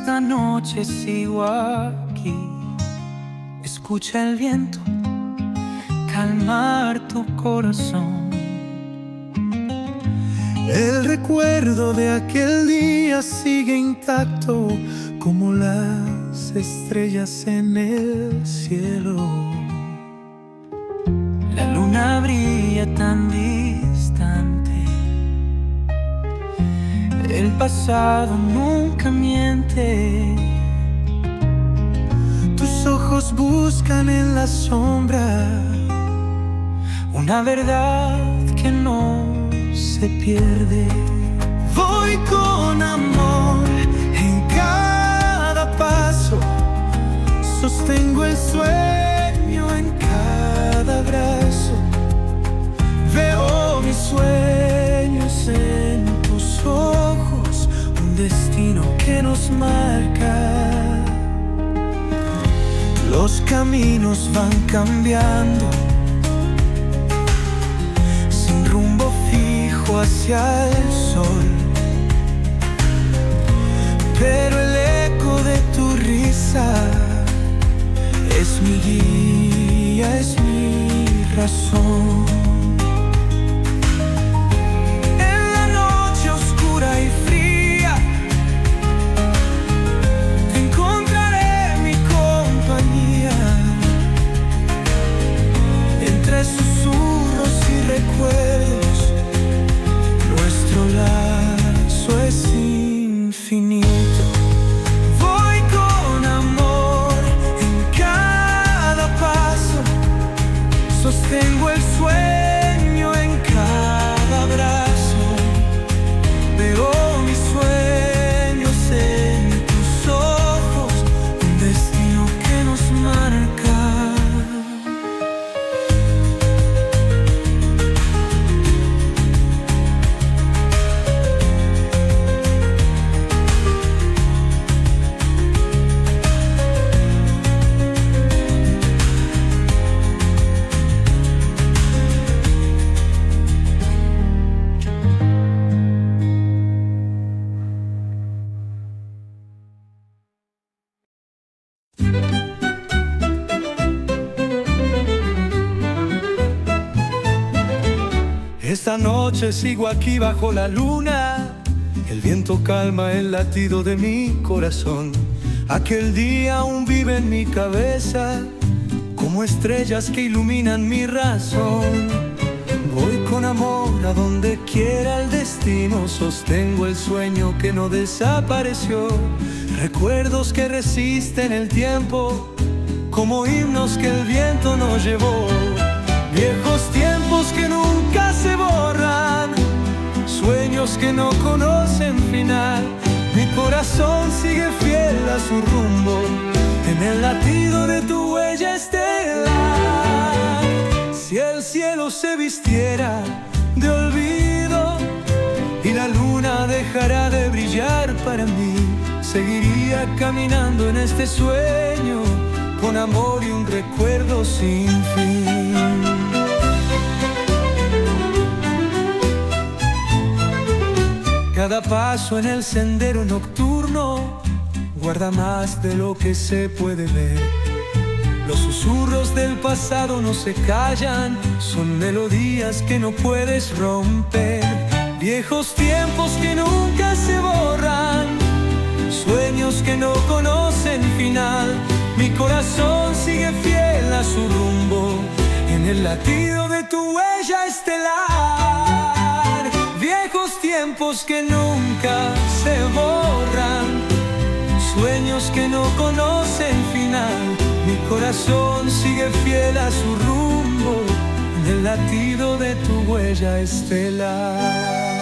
Esta noche sigo aquí. Escucha el viento calmar tu corazón. El recuerdo de aquel día sigue intacto como las estrellas en el cielo. La luna brilla tan distante. El pasado nunca miente. Tus ojos buscan en la sombra una verdad que no se pierde. Voy con amor en cada paso. Sostengo el sueño en cada abrazo. Veo mis sueños en tus ojos, un destino que nos marca. Los caminos van cambiando, sin rumbo fijo hacia el sol, pero el eco de tu risa es mi guía, es mi razón. En la noche oscura y fría te encontraré mi compañía. Entre susurros y recuerdos, nuestro lazo es infinito. Voy con amor en cada paso. Sostengo el sueño en cada abrazo. Veo mis sueños en tus ojos, un destino que nos marca. Esta noche sigo aquí bajo la luna. El viento calma el latido de mi corazón. Aquel día aún vive en mi cabeza, como estrellas que iluminan mi razón. Voy con amor a donde quiera el destino. Sostengo el sueño que no desapareció. Recuerdos que resisten el tiempo, como himnos que el viento nos llevó. Viejos tiempos que nunca se borran, sueños que no conocen final. Mi corazón sigue fiel a su rumbo, en el latido de tu huella estelar. Si el cielo se vistiera de olvido y la luna dejara de brillar para mí, seguiría caminando en este sueño, con amor y un recuerdo sin fin. Cada paso en el sendero nocturno guarda más de lo que se puede ver. Los susurros del pasado no se callan, son melodías que no puedes romper. Viejos tiempos que nunca se borran, sueños que no conocen final. Mi corazón sigue fiel a su rumbo, en el latido de tu huella estelar. Viejos tiempos que nunca se borran, sueños que no conocen final. Mi corazón sigue fiel a su rumbo, en el latido de tu huella estelar.